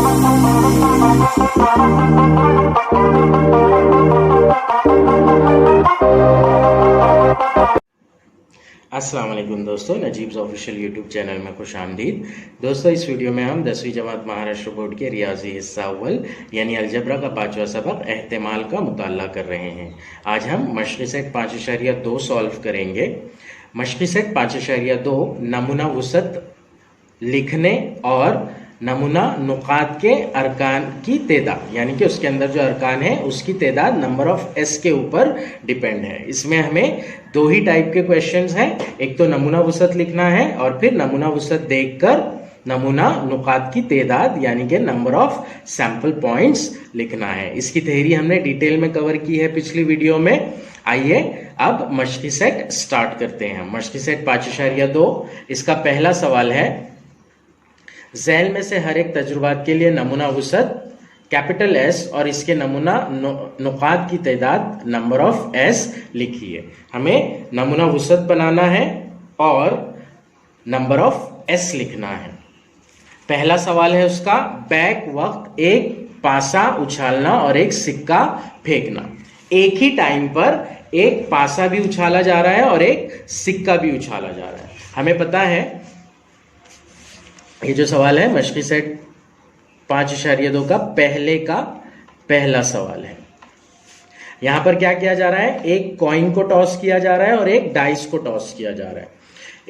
अस्सलाम वालेकुम दोस्तों, नजीब्स ऑफिशियल यूट्यूब चैनल में खुश आमदीद। दोस्तों, इस वीडियो में हम 10वीं जमात महाराष्ट्र बोर्ड के रियाजी हिस्सा अव्वल यानी अलजबरा का 5वां सबक एहतिमाल का मुताला कर रहे हैं। आज हम मशक़ी सेट 5.2 सॉल्व करेंगे। मशक़ी सेट 5.2 नमूना वुसअत लिखने और नमूना नुकात के अरकान की तादाद यानी कि उसके अंदर जो अरकान है उसकी तादाद नंबर ऑफ एस के ऊपर डिपेंड है। इसमें हमें दो ही टाइप के क्वेश्चंस हैं, एक तो नमूना वुसअत लिखना है और फिर नमूना वुसअत देखकर नमूना नुकात की तादाद यानी कि नंबर ऑफ सैंपल पॉइंट्स लिखना है। इसकी थ्योरी हमने डिटेल में कवर की है पिछली वीडियो में। आइए अब मशक़ी सेट स्टार्ट करते हैं। मशक़ी सेट 5.2 इसका पहला सवाल है, ज़ैल में से हर एक तजुर्बात के लिए नमूना वुसअत कैपिटल एस और इसके नमूना नुकात की तादाद नंबर ऑफ एस लिखिए। हमें नमूना वुसअत बनाना है और नंबर ऑफ एस लिखना है। पहला सवाल है उसका, बैक वक्त एक पासा उछालना और एक सिक्का फेंकना। एक ही टाइम पर एक पासा भी उछाला जा रहा है और एक सिक्का भी उछाला जा रहा है। हमें पता है ये जो सवाल है मशक़ी सेट 5.2 का पहला सवाल है। यहां पर क्या किया जा रहा है, एक कॉइन को टॉस किया जा रहा है और एक डाइस को टॉस किया जा रहा है।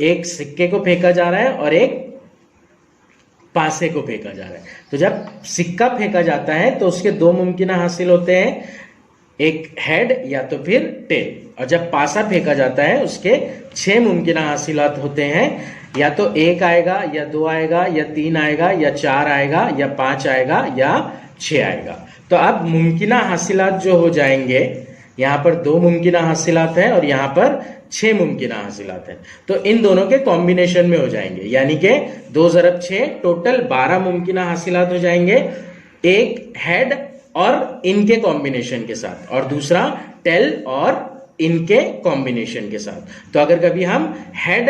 एक सिक्के को फेंका जा रहा है और एक पासे को फेंका जा रहा है। तो जब सिक्का फेंका जाता है तो उसके दो मुमकिन हासिल होते हैं, एक हेड या तो फिर टेल, और जब पासा फेंका जाता है उसके 6 मुमकिन हासिलात होते हैं, या तो 1 आएगा या 2 आएगा या 3 आएगा या 4 आएगा या 5 आएगा या 6 आएगा। तो अब मुमकिन हासिलात जो हो जाएंगे, यहाँ पर 2 मुमकिन हासिलात हैं और यहाँ पर 6 मुमकिन हासिलात हैं, तो इन दोनों के कॉम्बिनेशन में हो जाएंगे, यानी कि 2 × 6 टोटल 12 मुमकिन हासिलात हो जाएंगे। एक हेड और इनके कॉम्बिनेशन के साथ और दूसरा टेल और इनके कॉम्बिनेशन के साथ। तो अगर कभी हम हेड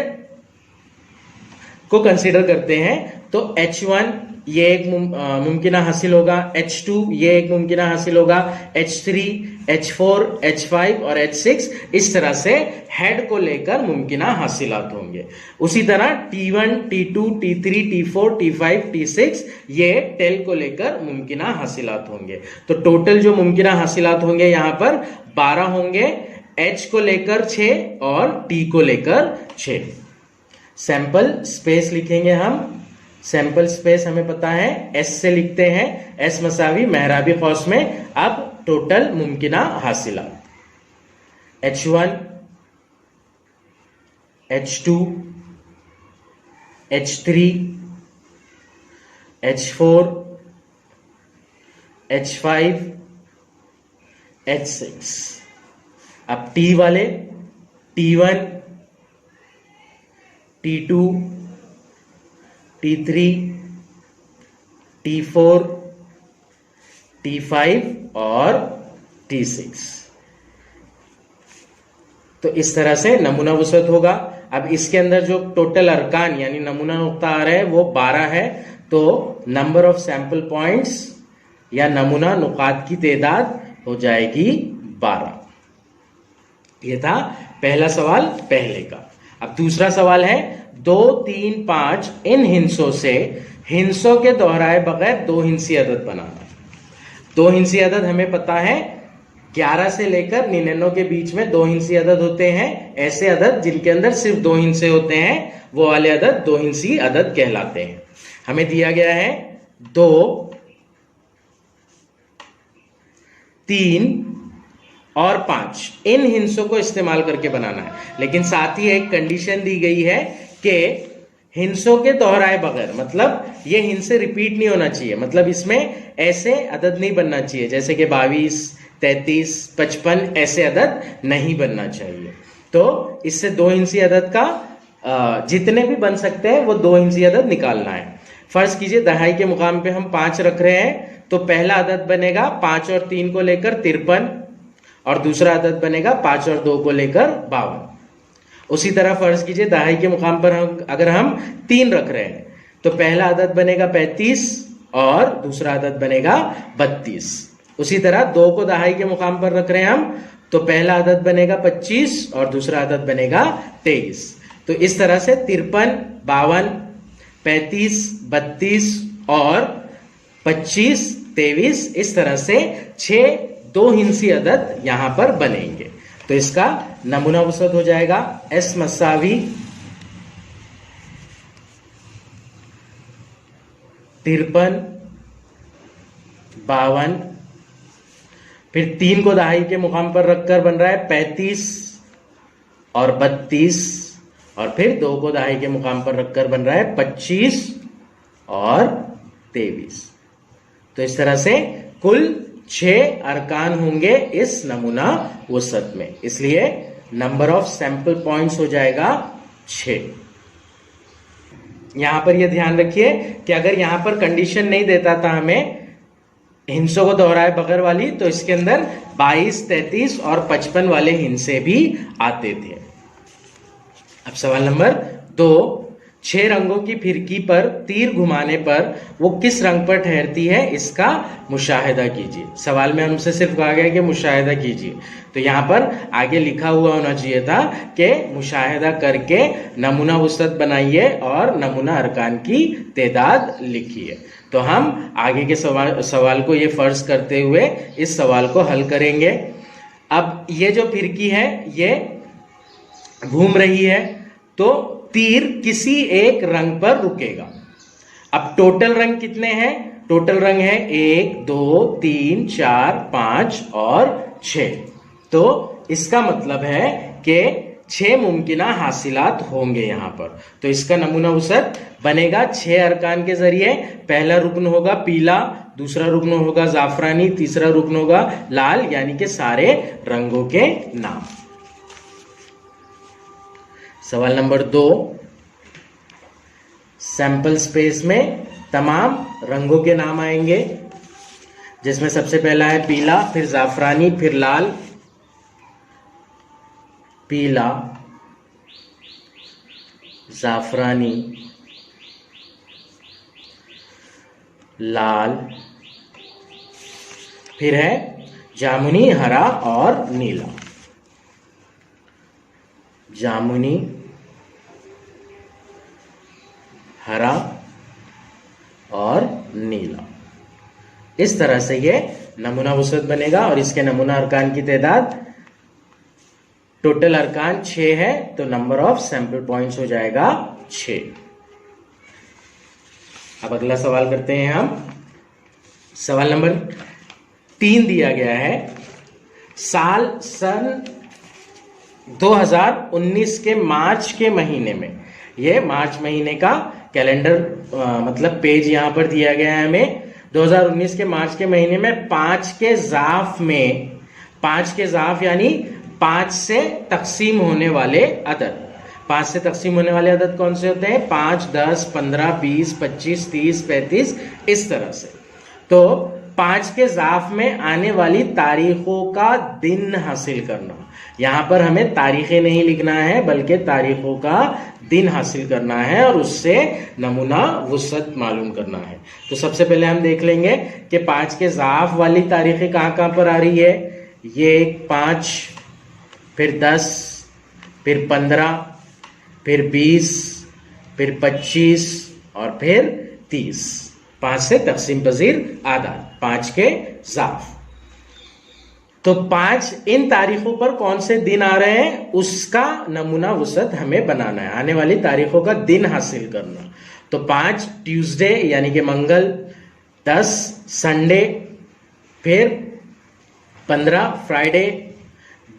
को कंसीडर करते हैं तो H1 ये एक मुमकिन हासिल होगा, H2 ये एक मुमकिन हासिल होगा, H3, H4, H5 और H6 इस तरह से हेड को लेकर मुमकिन हासिलात होंगे। उसी तरह T1, T2, T3, T4, T5, T6 ये टेल को लेकर मुमकिन हासिलात होंगे। तो टोटल जो मुमकिन हासिलात होंगे यहाँ पर 12 होंगे, H को लेकर 6 और T को लेकर 6। सैंपल स्पेस लिखेंगे हम। सैंपल स्पेस हमें पता है S से लिखते हैं, S मसावी मेहराबी कौस में। अब टोटल मुमकिन हासिलात H1, H2, H3, H4, H5, H6। अब T वाले T1, T2, T3, T4, T5 और T6। तो इस तरह से नमूना वुसअत होगा। अब इसके अंदर जो टोटल अरकान यानी नमूना नुक्ता आ रहा है वो 12 है, तो नंबर ऑफ सैंपल पॉइंट्स या नमूना नुकात की तादाद हो जाएगी 12। ये था पहला सवाल पहले का। अब दूसरा सवाल है, 2, 3, 5 इन हिंसों से हिंसों के दोहराए बगैर 2 हिंसी अदद बनाना। 2 हिंसी अदद हमें पता है 11 से लेकर 99 के बीच में 2 हिंसी अदद होते हैं। ऐसे अदद जिनके अंदर सिर्फ 2 हिंसे होते हैं वो वाले अदद 2 हिंसी अदद कहलाते हैं। हमें दिया गया है 2, 3 और 5 इन हिंसों को इस्तेमाल करके बनाना है, लेकिन साथ ही एक कंडीशन दी गई है कि हिंसों के दोहराए बगैर, मतलब ये हिंसे रिपीट नहीं होना चाहिए, मतलब इसमें ऐसे अदद नहीं बनना चाहिए जैसे कि 22, 33, 55 ऐसे अदद नहीं बनना चाहिए। तो इससे 2 हिंसी अदद का जितने भी बन सकते हैं वो 2 हिंसी अदद निकालना है। फर्ज कीजिए दहाई के मुकाम पे हम 5 रख रहे हैं, तो पहला अदद बनेगा 5 और 3 को लेकर 53 और दूसरा अदद बनेगा 5 और 2 को लेकर 52। उसी तरह फर्ज कीजिए दहाई के मुकाम पर अगर हम 3 रख रहे हैं तो पहला अदद बनेगा 35 और दूसरा अदद बनेगा 32। उसी तरह 2 को दहाई के मुकाम पर रख रहे हैं हम, तो पहला अदद बनेगा 25 और दूसरा अदद बनेगा 23। तो इस तरह से 53, 52, 35, 32 और 25, 23, इस तरह से 6 2 हिंसी अदद यहां पर बनेंगे। तो इसका नमूना वसत हो जाएगा S मसावी 53, 52, फिर 3 को दहाई के मुकाम पर रखकर बन रहा है 35 और 32, और फिर 2 को दहाई के मुकाम पर रखकर बन रहा है 25 और 23। तो इस तरह से कुल 6 अरकान होंगे इस नमूना वसत में, इसलिए नंबर ऑफ सैंपल पॉइंट्स हो जाएगा 6। यहां पर यह ध्यान रखिए कि अगर यहां पर कंडीशन नहीं देता था हमें हिंसों को दोहराए बगैर वाली, तो इसके अंदर 22, 33 और 55 वाले हिंसे भी आते थे। अब सवाल नंबर 2, 6 रंगों की फिरकी पर तीर घुमाने पर वो किस रंग पर ठहरती है, इसका मुशाहिदा कीजिए। सवाल में हमसे सिर्फ कहा गया कि मुशाहिदा कीजिए, तो यहां पर आगे लिखा हुआ होना चाहिए था कि मुशाहिदा करके नमूना वसत बनाइए और नमूना अरकान की तादाद लिखिए। तो हम आगे के सवाल को ये फर्ज करते हुए इस सवाल को हल करेंगे। अब ये जो फिरकी है ये घूम रही है, तो तीर किसी एक रंग पर रुकेगा। अब टोटल रंग कितने हैं? टोटल रंग है 1, 2, 3, 4, 5 और 6। तो इसका मतलब है कि 6 मुमकिना हासिलात होंगे यहां पर। तो इसका नमूना वसत बनेगा 6 अरकान के जरिए। पहला रुकन होगा पीला, दूसरा रुकन होगा जाफरानी, तीसरा रुकन होगा लाल, यानी कि सारे रंगों के नाम। सवाल नंबर 2, सैंपल स्पेस में तमाम रंगों के नाम आएंगे, जिसमें सबसे पहला है पीला, फिर जाफरानी, फिर लाल, पीला, जाफरानी, लाल, फिर है जामुनी, हरा और नीला। जामुनी, हरा और नीला, इस तरह से ये नमूना वसत बनेगा। और इसके नमूना अरकान की तादाद, टोटल अरकान 6 है, तो नंबर ऑफ सैंपल पॉइंट्स हो जाएगा 6। अब अगला सवाल करते हैं हम। सवाल नंबर 3 दिया गया है, सन 2019 के मार्च के महीने में, ये मार्च महीने का कैलेंडर मतलब पेज यहां पर दिया गया है हमें। 2019 के मार्च के महीने में 5 के ज़ाफ में, 5 के ज़ाफ यानी 5 से तकसीम होने वाले अदद। 5 से तकसीम होने वाले अदद कौन से होते हैं? 5, 10, 15, 20, 25, 30, 35, इस तरह से। तो 5 के ज़ाफ में आने वाली तारीखों का दिन हासिल करना। यहां पर हमें तारीखें नहीं लिखना है, बल्कि तारीखों का दिन हासिल करना है और उससे नमूना वसत मालूम करना है। तो सबसे पहले हम देख लेंगे कि 5 के ज़ाफ वाली तारीखें कहां कहां पर आ रही है। ये 5, फिर 10, फिर 15, फिर 20, फिर 25 और फिर 30। 5 से तकसीम पजीर आदाद, 5 के ज़ाफ। तो 5 इन तारीखों पर कौन से दिन आ रहे हैं, उसका नमूना वसत हमें बनाना है, आने वाली तारीखों का दिन हासिल करना। तो 5 ट्यूसडे यानी कि मंगल, 10 संडे, फिर 15 फ्राइडे,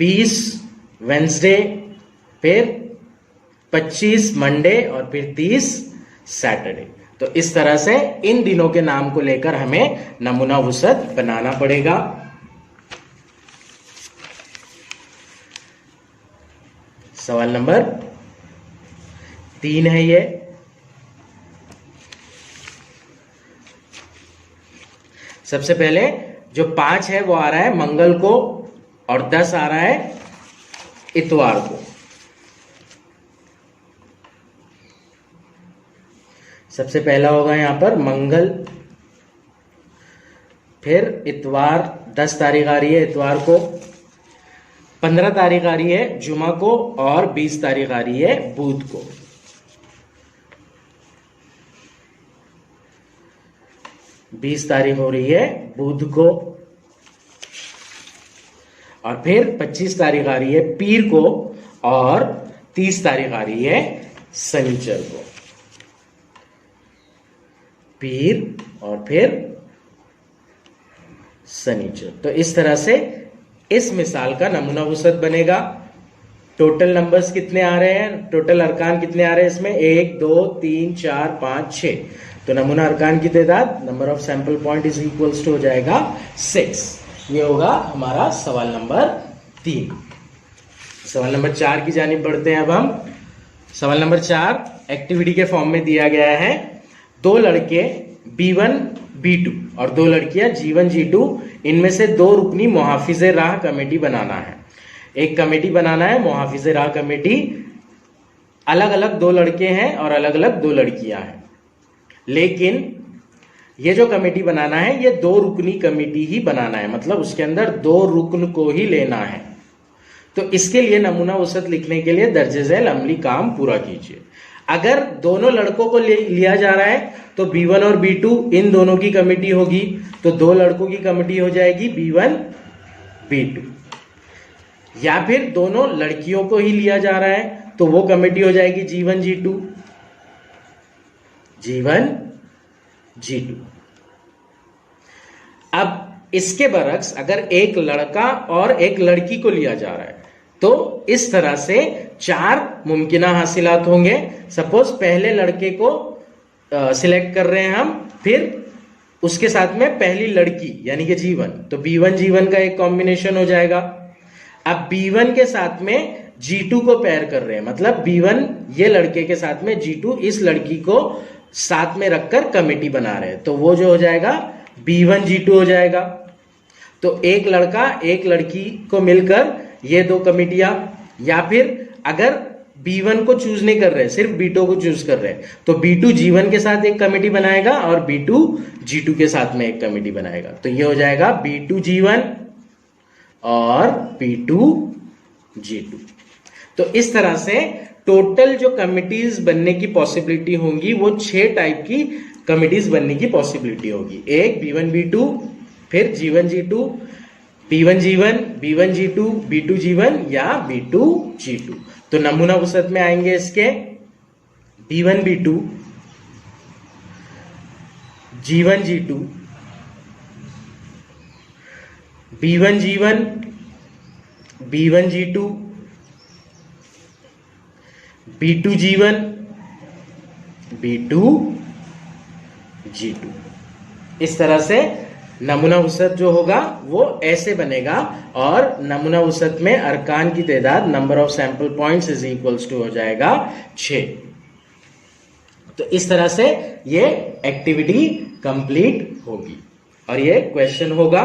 20 वेंसडे, फिर 25 मंडे और फिर 30 सैटरडे। तो इस तरह से इन दिनों के नाम को लेकर हमें नमूना वसत बनाना पड़ेगा। सवाल नंबर 3 है ये। सबसे पहले जो 5 है वो आ रहा है मंगल को और 10 आ रहा है इतवार को। सबसे पहला होगा यहां पर मंगल, फिर इतवार 10 तारीख आ रही है इतवार को, 15 तारीख आ रही है जुमा को, और 20 तारीख आ रही है बुध को। बीस तारीख हो रही है बुध को, और फिर 25 तारीख आ रही है पीर को, और 30 तारीख आ रही है शनिचर को। पीर और फिर शनिचर। तो इस तरह से इस मिसाल का नमूना वुसअत बनेगा। टोटल नंबर्स कितने आ रहे हैं, टोटल अरकान कितने आ रहे हैं इसमें, 1 2 3 4 5 6। तो नमूना अरकान की तादाद, number of sample point is equals to हो जाएगा 6। ये होगा हमारा सवाल नंबर 3। सवाल नंबर 4 की जानिब बढ़ते हैं अब हम। सवाल नंबर 4 एक्टिविटी के फॉर्म में दिया गया है। 2 लड़के B1 B2 और 2 लड़कियां G1 G2, इनमें से 2 रुकनी मुहाफिज राह कमेटी बनाना है। एक कमेटी बनाना है, मुहाफिज राह कमेटी। अलग अलग 2 लड़के हैं और अलग अलग 2 लड़कियां हैं, लेकिन ये जो कमेटी बनाना है ये 2 रुकनी कमेटी ही बनाना है, मतलब उसके अंदर 2 रुकन को ही लेना है। तो इसके लिए नमूना वुसअत लिखने के लिए दर्जे झैल अमली काम पूरा कीजिए। अगर दोनों लड़कों को लिया जा रहा है तो B1 और B2 इन दोनों की कमेटी होगी, तो 2 लड़कों की कमेटी हो जाएगी B1 B2। या फिर दोनों लड़कियों को ही लिया जा रहा है तो वो कमेटी हो जाएगी G1 G2 G1 G2। अब इसके बरक्स अगर एक लड़का और एक लड़की को लिया जा रहा है तो इस तरह से 4 मुमकिना हासिलात होंगे। सपोज पहले लड़के को सिलेक्ट कर रहे हैं हम, फिर उसके साथ में पहली लड़की यानी कि G1, तो B1 G1 का एक कॉम्बिनेशन हो जाएगा। अब B1 के साथ में G2 को पेयर कर रहे हैं, मतलब B1 ये लड़के के साथ में G2 इस लड़की को साथ में रखकर कमेटी बना रहे हैं, तो वो जो हो जाएगा B1 G2 हो जाएगा। तो एक लड़का एक लड़की को मिलकर ये 2 कमेटियां, या फिर अगर B1 को चूज नहीं कर रहे, सिर्फ B2 को चूज कर रहे हैं, तो B2 G1 के साथ एक कमेटी बनाएगा और B2 G2 के साथ में एक कमेटी बनाएगा। तो ये हो जाएगा B2 G1 और B2 G2। तो इस तरह से टोटल जो कमिटीज बनने की पॉसिबिलिटी होंगी वो 6 टाइप की कमिटीज बनने की पॉसिबिलिटी होगी। एक B1 B2, फिर G1 G2, B1 G1, B1 G2, B2 G1 या B2 G2। तो नमूना वुसअत में आएंगे इसके B1 B2, G1 G2, B1 G1, B1 G2, B2 G1, B2 G2। इस तरह से नमूना वुसअत जो होगा वो ऐसे बनेगा, और नमूना वुसअत में अरकान की तादाद, number of sample points is equals to हो जाएगा 6। तो इस तरह से ये एक्टिविटी कंप्लीट होगी और ये क्वेश्चन होगा।